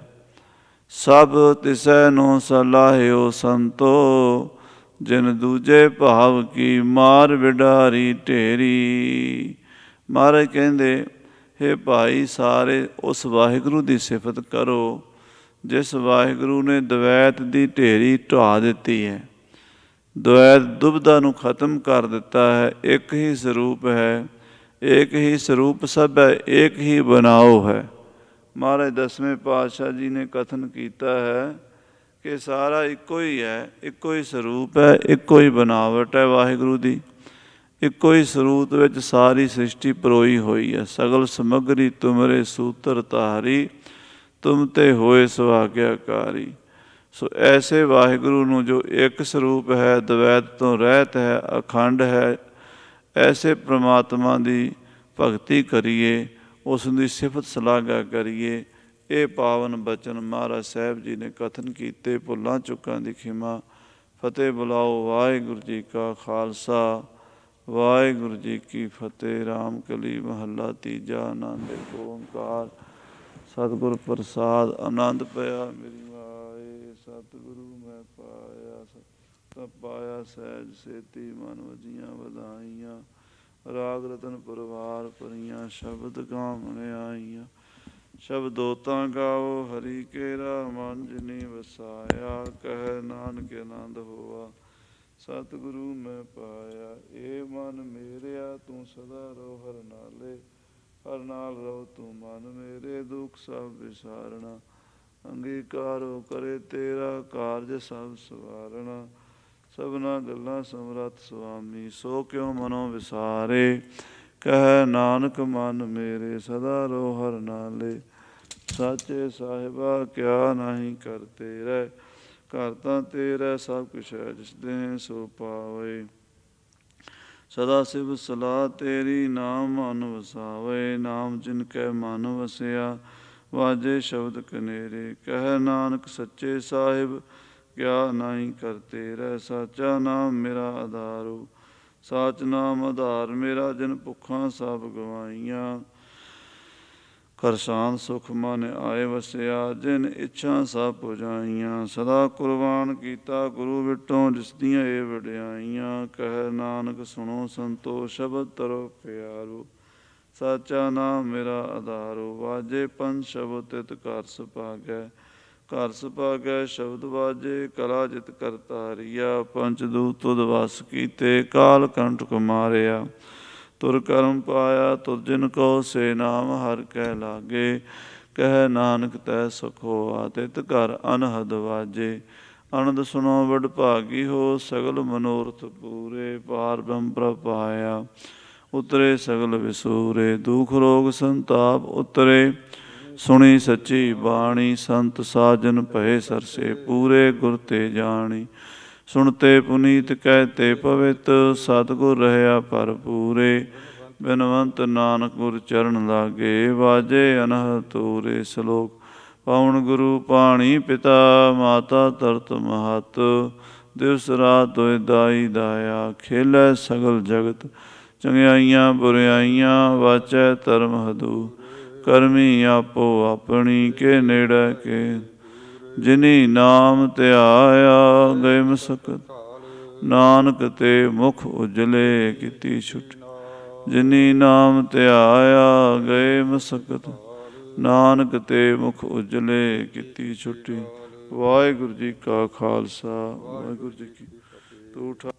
ਸਭ ਤਿਸੈ ਨੂੰ ਸਲਾਹਿਓ ਸੰਤੋ, ਜਿਨ ਦੂਜੇ ਭਾਵ ਕੀ ਮਾਰ ਵਿਡਾਰੀ ਢੇਰੀ। ਮਹਾਰਾਜ ਕਹਿੰਦੇ, ਹੇ ਭਾਈ, ਸਾਰੇ ਉਸ ਵਾਹਿਗੁਰੂ ਦੀ ਸਿਫਤ ਕਰੋ ਜਿਸ ਵਾਹਿਗੁਰੂ ਨੇ ਦਵੈਤ ਦੀ ਢੇਰੀ ਢਾਹ ਦਿੱਤੀ ਹੈ, ਦਵੈਤ ਦੁਬਿਧਾ ਨੂੰ ਖਤਮ ਕਰ ਦਿੱਤਾ ਹੈ। ਇੱਕ ਹੀ ਸਰੂਪ ਹੈ, ਏਕ ਹੀ ਸਰੂਪ ਸਭ ਹੈ, ਏਕ ਹੀ ਬਣਾਓ ਹੈ। ਮਹਾਰਾਜ 10ਵੇਂ ਪਾਤਸ਼ਾਹ ਜੀ ਨੇ ਕਥਨ ਕੀਤਾ ਹੈ ਕਿ ਸਾਰਾ ਇੱਕੋ ਹੀ ਹੈ, ਇੱਕੋ ਹੀ ਸਰੂਪ ਹੈ, ਇੱਕੋ ਹੀ ਬਣਾਵਟ ਹੈ ਵਾਹਿਗੁਰੂ ਦੀ, ਇੱਕੋ ਹੀ ਸਰੂਪ ਵਿੱਚ ਸਾਰੀ ਸ੍ਰਿਸ਼ਟੀ ਪਰੋਈ ਹੋਈ ਹੈ। ਸਗਲ ਸਮੱਗਰੀ ਤੁਮਰੇ ਸੂਤਰ ਧਾਰੀ, ਤੁਮ ਤੇ ਹੋਏ ਸੁਭਾਗਿਆਕਾਰੀ। ਸੋ ਐਸੇ ਵਾਹਿਗੁਰੂ ਨੂੰ ਜੋ ਇੱਕ ਸਰੂਪ ਹੈ, ਦਵੈਤ ਤੋਂ ਰਹਿਤ ਹੈ, ਅਖੰਡ ਹੈ, ਐਸੇ ਪ੍ਰਮਾਤਮਾ ਦੀ ਭਗਤੀ ਕਰੀਏ, ਉਸ ਦੀ ਸਿਫਤ ਸਲਾਘਾ ਕਰੀਏ। ਇਹ ਪਾਵਨ ਬਚਨ ਮਹਾਰਾਜ ਸਾਹਿਬ ਜੀ ਨੇ ਕਥਨ ਕੀਤੇ। ਭੁੱਲਾਂ ਚੁੱਕਾਂ ਦੀ ਖਿਮਾ। ਫਤਿਹ ਬੁਲਾਓ। ਵਾਹਿਗੁਰੂ ਜੀ ਕਾ ਖਾਲਸਾ, ਵਾਹਿਗੁਰੂ ਜੀ ਕੀ ਫਤਿਹ। ਰਾਮ ਕਲੀ ਮਹੱਲਾ ਤੀਜਾ। ਆਨੰਦ ਏਕ ਓੰਕਾਰ ਸਤਿਗੁਰ ਪ੍ਰਸਾਦ। ਆਨੰਦ ਪਿਆ ਮੇਰੀ ਮਾਏ, ਸਤਿਗੁਰੂ ਮੈਂ ਪਾਇਆ, ਤਾਂ ਪਾਇਆ ਸਹਿਜ ਸੇਤੀ, ਮਨ ਵਜੀਆਂ ਵਧਾਈਆਂ। ਰਾਗ ਰਤਨ ਪਰਵਾਰ ਭਰੀਆਂ, ਸ਼ਬਦ ਗਾਵਣ ਆਈਆਂ। ਸ਼ਬਦੋ ਤਾਂ ਗਾਓ ਹਰੀ ਕੇਰਾ, ਮਨ ਜਿਨੀ ਵਸਾਇਆ। ਕਹਿ ਨਾਨਕ ਆਨੰਦ ਹੋਆ, ਸਤਿਗੁਰੂ ਮੈਂ ਪਾਇਆ। ਏ ਮਨ ਮੇਰਿਆ ਤੂੰ ਸਦਾ ਰਹੋ ਹਰ ਨਾਲੇ, ਹਰ ਨਾਲ ਰਹੋ ਤੂੰ ਮਨ ਮੇਰੇ। ਦੁੱਖ ਸਭ ਵਿਸਾਰਣਾ, ਅੰਗੀਕਾਰੋ ਕਰੇ ਤੇਰਾ ਕਾਰਜ ਸਭ ਸਵਾਰਣਾ। ਸਭਨਾ ਗੱਲਾਂ ਸਮਰੱਥ ਸੁਆਮੀ, ਸੋ ਕਿਉ ਮਨੋ ਵਿਸਾਰੇ। ਕਹਿ ਨਾਨਕ ਮਨ ਮੇਰੇ, ਸਦਾ ਰਹੋ ਹਰ ਨਾਲੇ। ਸਾਚੇ ਸਾਹਿਬਾ ਕਿਆ ਨਾਹੀਂ ਕਰ ਤੇਰੇ, ਘਰ ਤਾਂ ਤੇਰਾ ਸਭ ਕੁਛ ਹੈ, ਜਿਸ ਦੇ ਸੋ ਪਾਵੇ। ਸਦਾ ਸਿਵ ਸਲਾਹ ਤੇਰੀ, ਨਾਮ ਮਨ ਵਸਾਵੇ। ਨਾਮ ਜਿਨ ਕੈ ਮਨ ਵਸਿਆ, ਵਾਜੇ ਸ਼ਬਦ ਕਨੇਰੇ। ਕਹਿ ਨਾਨਕ ਸੱਚੇ ਸਾਹਿਬ ਕਿਆ ਨਾਹੀਂ ਕਰ ਤੇਰੇ। ਸਾਚਾ ਨਾਮ ਮੇਰਾ ਆਧਾਰੂ, ਸਾਚ ਨਾਮ ਆਧਾਰ ਮੇਰਾ। ਜਿਨ ਭੁੱਖਾਂ ਸਭ ਗਵਾਈਆਂ, ਹਰ ਸ਼ਾਂਤ ਸੁਖ ਮਨ ਆਏ ਵਸਿਆ, ਜਿਨ ਇੱਛਾ ਸਭ ਪੁਜਾਈਆਂ। ਸਦਾ ਕੁਰਬਾਨ ਕੀਤਾ ਗੁਰੂ ਵਿਟੋਂ, ਜਿਸ ਦੀਆਂ ਇਹ ਵਡਿਆਈਆਂ। ਕਹਿ ਨਾਨਕ ਸੁਣੋ ਸੰਤੋ, ਸ਼ਬਦ ਤਰੋ ਪਿਆਰੋ। ਸਾਚਾ ਨਾਮ ਮੇਰਾ ਆਧਾਰੋ, ਵਾਜੇ ਪੰਜ ਸ਼ਬਦ ਤਿਤ ਘਰ ਸੁਭਾਗੈ। ਘਰ ਸੁਭਾਗੈ ਸ਼ਬਦ ਵਾਜੇ, ਕਲਾ ਜਿਤ ਕਰਤਾਰੀਆ। ਪੰਚ ਦੂਤ ਤੁਧ ਵਸ ਕੀਤੇ, ਕਾਲ ਕੰਟਕ ਮਾਰਿਆ। ਤੁਰ ਕਰਮ ਪਾਇਆ ਤੁਰ ਜਿਨ ਕੋ, ਸੇ ਨਾਮ ਹਰਿ ਕੈ ਲਾਗੇ। ਕਹਿ ਨਾਨਕ ਤੈ ਸੁਖ ਹੋਆ, ਤਿਤ ਘਰ ਅਨਹਦ ਵਾਜੇ। ਅਨੰਦ ਸੁਣੋ ਵਡ ਭਾਗੀ ਹੋ, ਸਗਲ ਮਨੋਰਥ ਪੂਰੇ। ਪਾਰ ਬ੍ਰਹਮ ਪ੍ਰਭ ਪਾਇਆ, ਉਤਰੇ ਸਗਲ ਵਿਸੂਰੇ। ਦੁਖ ਰੋਗ ਸੰਤਾਪ ਉਤਰੇ, ਸੁਣੀ ਸੱਚੀ ਬਾਣੀ। ਸੰਤ ਸਾਜਨ ਭਏ ਸਰਸੇ, ਪੂਰੇ ਗੁਰ ਤੇ ਜਾਣੀ। ਸੁਣਤੇ ਪੁਨੀਤ ਕਹਿਤੇ ਪਵਿੱਤ, ਸਤਿਗੁਰ ਰਹਿਆ ਭਰਪੂਰੇ। ਬਿਨਵੰਤ ਨਾਨਕ ਗੁਰ ਚਰਨ ਲਾਗੇ, ਵਾਜੇ ਅਨਹਦ ਤੂਰੇ। ਸਲੋਕ ਪਾਵਨ ਗੁਰੂ ਪਾਣੀ ਪਿਤਾ, ਮਾਤਾ ਧਰਤ ਮਹਤ। ਦਿਵਸ ਰਾਤ ਦੁਇ ਦਾਈ ਦਾਇਆ, ਖੇਲੈ ਸਗਲ ਜਗਤ। ਚੰਗਿਆਈਆਂ ਬੁਰਿਆਈਆਂ, ਵਾਚੈ ਧਰਮ ਹਦੂ। ਕਰਮੀ ਆਪੋ ਆਪਣੀ, ਕੇ ਨੇੜੇ ਕੇ। ਜਿਨੀ ਨਾਮ ਧਿਆਇਆ, ਗਏ ਮਸਕਤ। ਨਾਨਕ ਤੇ ਮੁਖ ਉਜਲੇ, ਕੀਤੀ ਛੁਟੀ। ਜਿਨੀ ਨਾਮ ਧਿਆਇਆ, ਗਏ ਮਸਕਤ। ਨਾਨਕ ਤੇ ਮੁਖ ਉਜਲੇ, ਕੀਤੀ ਛੁਟੀ। ਵਾਹਿਗੁਰੂ ਜੀ ਕਾ ਖਾਲਸਾ, ਵਾਹਿਗੁਰੂ ਜੀ ਕੀ ਫਤਿਹ।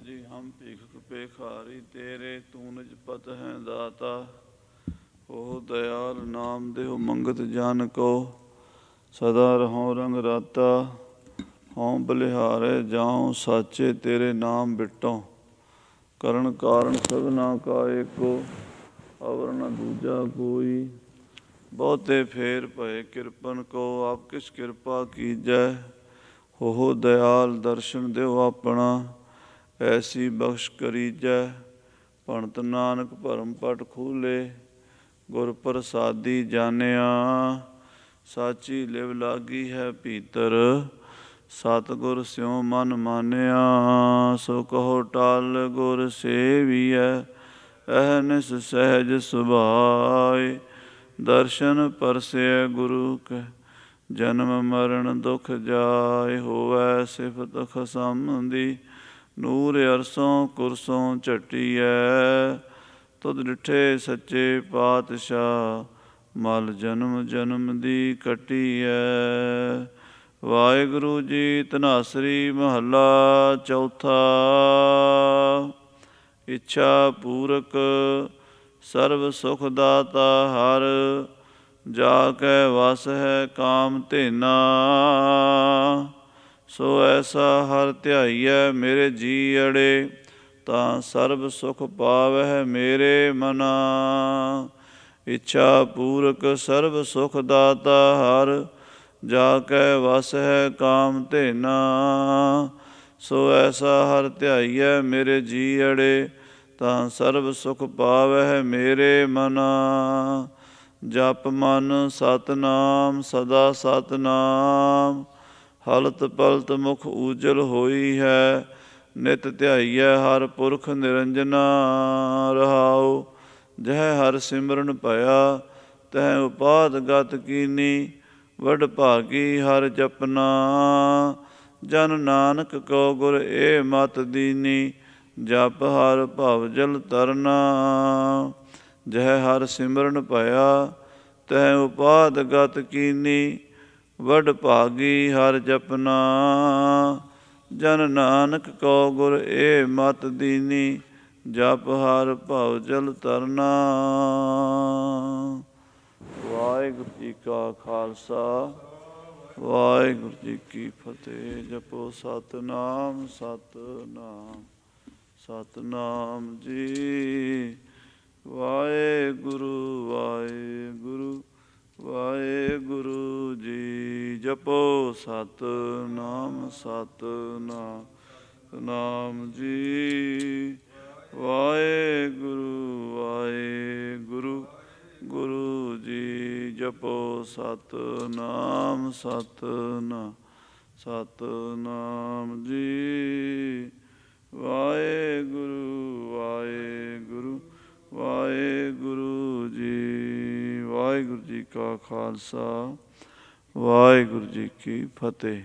ਜੀ ਹਮ ਭੀਖ ਭੇਖਾਰੀ ਤੇਰੇ, ਤੂੰ ਨਿਜ ਪਤ ਹੈ ਦਾਤਾ। ਉਹ ਦਇਆਲ ਨਾਮ ਦੇਹੁ ਮੰਗਤ ਜਨ ਕੋ, ਸਦਾ ਰਹੋ ਰੰਗ ਰਾਤਾ। ਹਉ ਬਲਿਹਾਰੇ ਜਾਉ ਸਾਚੇ, ਤੇਰੇ ਨਾਮ ਬਿਟੋ। ਕਰਨ ਕਾਰਨ ਸਭਨਾ ਕਾ ਏਕੋ, ਅਵਰ ਨ ਦੂਜਾ ਕੋਈ। ਬਹੁਤੇ ਫੇਰ ਭਏ ਕਿਰਪਨ ਕੋ, ਆਪ ਕਿਸ ਕਿਰਪਾ ਕੀਜੈ। ਹੋ ਦਇਆਲ ਦਰਸ਼ਨ ਦਿਓ ਆਪਣਾ, ਐਸੀ ਬਖਸ਼ ਕਰੀਜੈ। ਭਣਤ ਨਾਨਕ ਭਰਮ ਪਟ ਖੂਲੇ, ਗੁਰ ਪ੍ਰਸਾਦੀ ਜਾਣਿਆ। ਸਾਚੀ ਲਿਵ ਲਾਗੀ ਹੈ ਭੀਤਰ, ਸਤਿਗੁਰ ਸਿਉ ਮਨ ਮਾਨਿਆ। ਸੋ ਕਹੋ ਟਲ ਗੁਰ ਸੇਵੀਐ, ਅਹਨਿਸ ਸਹਿਜ ਸੁਭਾਏ। ਦਰਸ਼ਨ ਪਰਸੈ ਗੁਰੂ ਕੈ, ਜਨਮ ਮਰਨ ਦੁਖ ਜਾਇ। ਹੋਵੈ ਸਿਫਤ ਖਸਮ ਦੀ, ਨੂਰ ਅਰਸੋਂ ਕੁਰਸੋਂ ਝਟੀਐ। ਤੁਧ ਡਿਠੇ ਸੱਚੇ ਪਾਤਸ਼ਾਹ, ਮਲ ਜਨਮ ਜਨਮ ਦੀ ਕੱਟੀਐ। ਵਾਹਿਗੁਰੂ ਜੀ ਧਨਾਸਰੀ ਮਹੱਲਾ ਚੌਥਾ। ਇੱਛਾ ਪੂਰਕ ਸਰਬ ਸੁਖ ਦਾਤਾ ਹਰ, ਜਾ ਕੈ ਵਸ ਹੈ ਕਾਮ ਧੇਨਾ। ਸੋ ਐਸਾ ਹਰ ਧਿਆਈਐ ਮੇਰੇ ਜੀ ਅੜੇ, ਤਾਂ ਸਰਬ ਸੁਖ ਪਾਵਹਿ ਮੇਰੇ ਮਨਾ। ਇੱਛਾ ਪੂਰਕ ਸਰਬ ਸੁਖ ਦਾਤਾ ਹਰ, ਜਾ ਕੈ ਵਸ ਹੈ ਕਾਮ ਧੇਨਾ। ਸੋ ਐਸਾ ਹਰ ਧਿਆਈਐ ਮੇਰੇ ਜੀ ਅੜੇ, ਤਾਂ ਸਰਬ ਸੁਖ ਪਾਵਹਿ ਮੇਰੇ ਮਨਾ। ਜਪ ਮਨ ਸਤਿਨਾਮ ਸਦਾ ਸਤਿਨਾਮ, ਹਲਤ ਪਲਤ ਮੁਖ ਊਜਲ ਹੋਈ ਹੈ। ਨਿਤ ਧਿਆਈਐ ਹਰ ਪੁਰਖ ਨਿਰੰਜਨਾ। ਰਹਾਉ ਜਹ ਹਰ ਸਿਮਰਨ ਭਇਆ, ਤਹ ਉਪਾਧ ਗਤ ਕੀਨੀ। ਵਡ ਭਾਗੀ ਹਰ ਜਪਨਾ, ਜਨ ਨਾਨਕ ਕੋ ਗੁਰ ਏ ਮਤ ਦੀਨੀ। ਜਪ ਹਰ ਭਵ ਜਲ ਤਰਨਾ, ਜਹ ਹਰ ਸਿਮਰਨ ਭਇਆ, ਤਹ ਉਪਾਧ ਗਤ ਕੀਨੀ। ਵਡ ਭਾਗੀ ਹਰ ਜਪਨਾ, ਜਨ ਨਾਨਕ ਕੋ ਗੁਰ ਏ ਮਤ ਦੀਨੀ। ਜਪ ਹਰ ਭਵ ਜਲ ਤਰਨਾ। ਵਾਹਿਗੁਰੂ ਜੀ ਕਾ ਖਾਲਸਾ, ਵਾਹਿਗੁਰੂ ਜੀ ਕੀ ਫਤਿਹ। ਜਪੋ ਸਤਿਨਾਮ ਸਤਿਨਾਮ ਸਤਿਨਾਮ ਜੀ। ਵਾਹਿਗੁਰੂ ਵਾਹਿਗੁਰੂ ਵਾਹਿਗੁਰੂ ਜੀ। ਜਪੋ ਸਤਿਨਾਮ ਸਤਿਨਾਮ ਸਤਿਨਾਮ ਜੀ। ਵਾਹਿਗੁਰੂ ਵਾਹਿਗੁਰੂ ਗੁਰੂ ਜੀ। ਜਪੋ ਸਤਿਨਾਮ ਸਤਿਨਾਮ ਸਤਿਨਾਮ ਜੀ। ਵਾਹਿਗੁਰੂ ਵਾਹਿਗੁਰੂ ਵਾਹਿਗੁਰੂ ਜੀ। ਵਾਹਿਗੁਰੂ ਜੀ ਕਾ ਖਾਲਸਾ, ਵਾਹਿਗੁਰੂ ਜੀ ਕੀ ਫਤਿਹ।